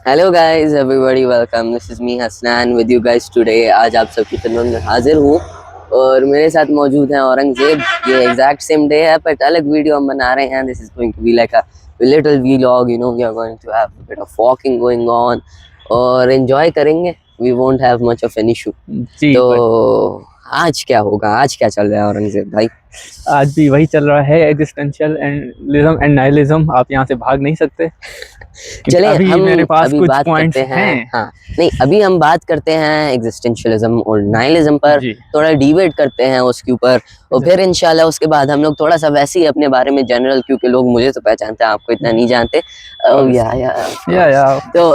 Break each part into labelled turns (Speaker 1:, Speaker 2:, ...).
Speaker 1: Hello guys everybody welcome, this is me Hasnain with you guys today. आज आप सबकी खिदमत में हाजिर हूँ और मेरे साथ मौजूद हैं औरंगजेब। ये एग्जैक्ट सेम डे है बट अलग वीडियो हम बना रहे हैं। This is going to be like a little vlog, you know, we are going to have a bit of walking going on और एंजॉय करेंगे। We won't have much of an issue.
Speaker 2: जी
Speaker 1: तो
Speaker 2: भाई,
Speaker 1: आज क्या होगा, आज क्या चल रहा है औरंगजेब भाई?
Speaker 2: आज भी वही चल रहा है, एग्जिस्टेंशियलिज्म एंड नाइलिज्म। आप यहाँ से भाग नहीं सकते क्योंकि
Speaker 1: चले
Speaker 2: अभी
Speaker 1: हम
Speaker 2: मेरे पास
Speaker 1: अभी
Speaker 2: कुछ
Speaker 1: बात करते
Speaker 2: पॉइंट्स
Speaker 1: हैं।
Speaker 2: हैं।
Speaker 1: हाँ, नहीं, अभी हम बात करते हैं एग्जिस्टेंशियलिज्म और नाइलिज्म पर,
Speaker 2: जी
Speaker 1: थोड़ा डिबेट करते हैं उसके ऊपर और फिर इंशाल्लाह उसके बाद हम लोग थोड़ा सा वैसे ही अपने बारे में जनरल, क्योंकि लोग मुझे तो पहचानते हैं, आपको इतना नहीं जानते।
Speaker 2: या
Speaker 1: तो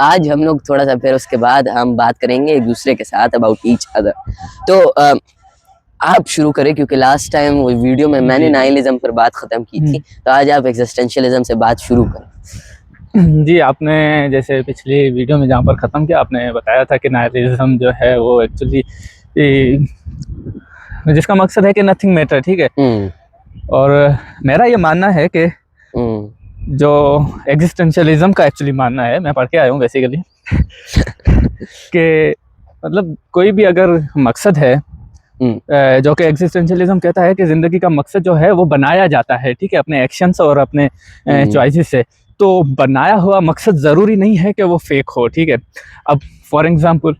Speaker 1: आज हम लोग थोड़ा सा फिर उसके बाद हम बात करेंगे एक दूसरे के साथ अबाउट ईच अदर। तो आप शुरू करें क्योंकि लास्ट टाइम वो वीडियो में मैंने
Speaker 2: जी
Speaker 1: नाइलिज्म पर बात खत्म की थी, तो आज आप एग्जिस्टेंशियलिज्म से बात शुरू करें।
Speaker 2: जी, आपने जैसे पिछली वीडियो में जहाँ पर ख़त्म किया, आपने बताया था कि नाइलिज्म जो है वो एक्चुअली जिसका मकसद है कि नथिंग मैटर, ठीक है। और मेरा ये मानना है कि जो एग्जिस्टेंशियलिज्म का एक्चुअली मानना है, मैं पढ़ के आया हूँ बेसिकली कि मतलब कोई भी अगर मकसद है, जो कि एग्जिस्टेंशियलिज्म कहता है कि ज़िंदगी का मकसद जो है वो बनाया जाता है, ठीक है, अपने एक्शंस और अपने चॉइसेस से। तो बनाया हुआ मकसद ज़रूरी नहीं है कि वो फेक हो, ठीक है। अब फॉर एग्जांपल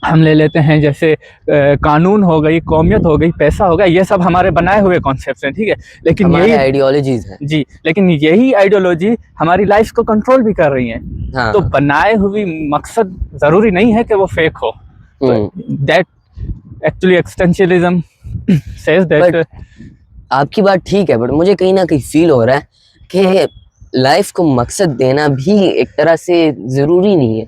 Speaker 2: हम ले लेते हैं, जैसे कानून हो गई, कौमियत हो गई, पैसा हो गया, ये सब हमारे बनाए हुए कॉन्सेप्ट्स हैं, ठीक है। लेकिन
Speaker 1: हमारे
Speaker 2: यही
Speaker 1: आइडियोलॉजीज हैं।
Speaker 2: जी, लेकिन यही आइडियोलॉजी हमारी लाइफ को कंट्रोल भी कर रही है।
Speaker 1: हाँ,
Speaker 2: तो बनाए हुई मकसद ज़रूरी नहीं है कि वो फेक हो। तो that actually existentialism says that.
Speaker 1: आपकी बात ठीक है, बट मुझे कहीं ना कहीं फील हो रहा है कि लाइफ को मकसद देना भी एक तरह से जरूरी नहीं है,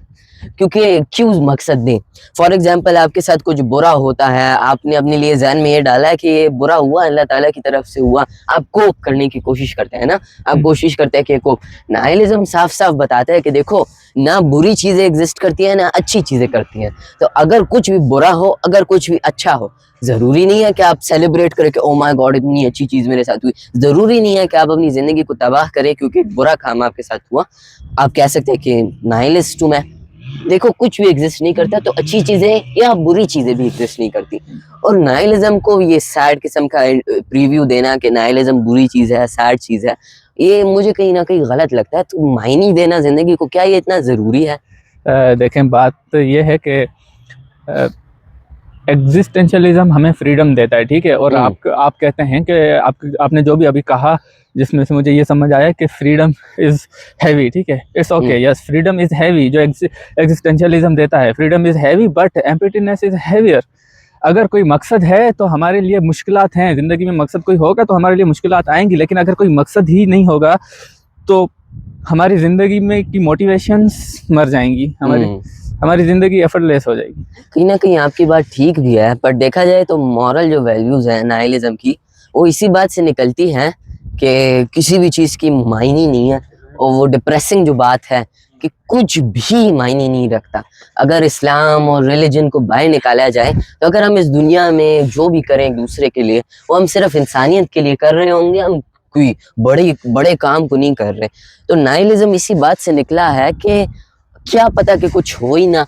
Speaker 1: क्योंकि क्यों मकसद दें? फॉर एग्जाम्पल, आपके साथ कुछ बुरा होता है, आपने अपने लिए जहन में ये डाला है कि ये बुरा हुआ, अल्लाह ताला की तरफ से हुआ, आप कोप करने की कोशिश करते हैं ना, आप कोशिश करते हैं कि कोप। नाइलिज्म साफ साफ बताता है कि देखो, ना बुरी चीजें एग्जिस्ट करती हैं ना अच्छी चीजें करती हैं। तो अगर कुछ भी बुरा हो, अगर कुछ भी अच्छा हो, जरूरी नहीं है कि आप सेलिब्रेट करें कि ओ माय गॉड इतनी अच्छी चीज मेरे साथ हुई। जरूरी नहीं है कि आप अपनी जिंदगी को तबाह करें क्योंकि बुरा काम आपके साथ हुआ। आप कह सकते हैं कि नाइलिस्ट हूं मैं। देखो, कुछ भी एग्जिस्ट नहीं करता, तो अच्छी चीजें या बुरी चीजें भी एग्जिस्ट नहीं करती। और नाइलिज्म को ये सैड किस्म का प्रीव्यू देना कि नाइलिज्म बुरी चीज है, सैड चीज है, ये मुझे कहीं ना कहीं गलत लगता है। तो मायने देना जिंदगी को, क्या ये इतना जरूरी है?
Speaker 2: देखें, बात तो ये है कि एग्जिस्टेंशियलिज्म हमें फ्रीडम देता है, ठीक है। और आप कहते हैं कि आपने जो भी अभी कहा, जिसमें से मुझे ये समझ आया कि फ्रीडम इज हैवी, ठीक है। It's okay, yes, freedom is heavy. जो एग्जिस्टेंशियलिज्म देता है, freedom is heavy but emptiness is heavier. अगर कोई मकसद है तो हमारे लिए मुश्किलात हैं ज़िंदगी में। मकसद कोई होगा तो हमारे लिए मुश्किलात आएंगी, लेकिन अगर कोई मकसद ही नहीं होगा तो हमारी ज़िंदगी में की मोटिवेशंस मर जाएंगी, हमारी ज़िंदगी एफर्टलेस हो जाएगी।
Speaker 1: कहीं ना कहीं आपकी बात ठीक भी है, पर देखा जाए तो मॉरल जो वैल्यूज है नाइलिज्म की, वो इसी बात से निकलती हैं कि किसी भी चीज़ की मायने नहीं है। और वो डिप्रेसिंग जो बात है कि कुछ भी मायने नहीं रखता। अगर इस्लाम और रिलीजन को बाहर निकाला जाए, तो अगर हम इस दुनिया में जो भी करें एक दूसरे के लिए, वो हम सिर्फ इंसानियत के लिए कर रहे होंगे, हम कोई बड़े काम को नहीं कर रहे। तो नाइलिज्म इसी बात से निकला है कि क्या पता कि कुछ हो ही ना,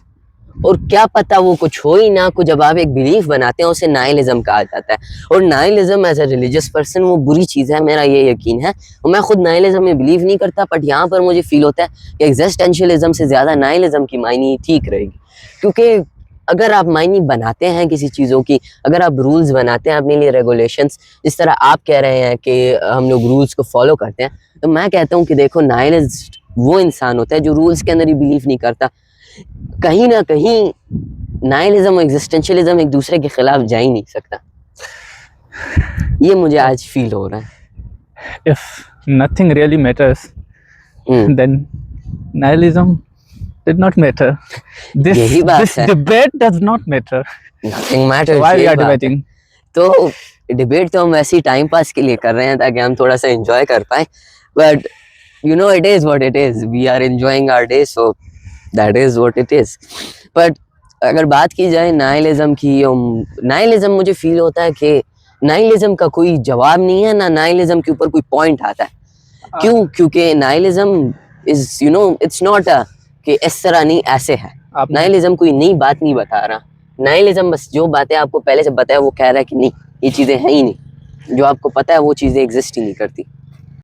Speaker 1: और क्या पता वो कुछ हो ही ना को जब आप एक बिलीफ बनाते हैं, उसे नाइलिज्म कहा जाता है। और nihilism as a religious person वो बुरी चीज़ है, मेरा ये यकीन है। और मैं खुद नाइलिज्म में बिलीव नहीं करता, बट यहाँ पर मुझे फील होता है कि एग्जिस्टेंशियलिज्म से ज़्यादा नाइलिज्म की मायने ठीक रहेगी। क्योंकि अगर आप मायने बनाते हैं किसी चीज़ों की, अगर आप रूल्स बनाते हैं अपने लिए, रेगुलेशंस, जिस तरह आप कह रहे हैं कि हम लोग रूल्स को फॉलो करते हैं, तो मैं कहता हूँ कि देखो, नाइलिस्ट वो इंसान होता है जो रूल्स के अंदर ही बिलीव नहीं करता। कहीं ना कहीं नाइलिज्म और एग्जिस्टेंशियलिज्म एक दूसरे के खिलाफ जा ही नहीं सकता। ये मुझे आज फील हो रहा है।
Speaker 2: If nothing really matters, then nihilism did not matter.
Speaker 1: यही बात
Speaker 2: This
Speaker 1: है,
Speaker 2: debate does not matter.
Speaker 1: Nothing matters.
Speaker 2: Why we
Speaker 1: यही
Speaker 2: are
Speaker 1: बात है।
Speaker 2: debating?
Speaker 1: तो डिबेट तो हम वैसे ही टाइम पास के लिए कर रहे हैं ताकि हम थोड़ा सा एंजॉय कर पाए, but you know it is what it is, we are enjoying our day, so that is what it is. But अगर बात की जाए नाइलिज्म की, नाइलिज्म मुझे फील होता है कि नाइलिज्म का कोई जवाब नहीं है, ना नाइलिज्म के ऊपर कोई पॉइंट आता है। क्यों? क्योंकि nihilism is, you know, it's not a कि इस तरह नहीं ऐसे है।
Speaker 2: आप
Speaker 1: नाइलिज्म कोई नई बात नहीं बता रहा। नाइलिज्म बस जो बातें आपको पहले से बताया वो कह रहा है कि नहीं ये चीजें हैं ही नहीं, जो आपको पता है वो चीजें एग्जिस्ट ही नहीं करती।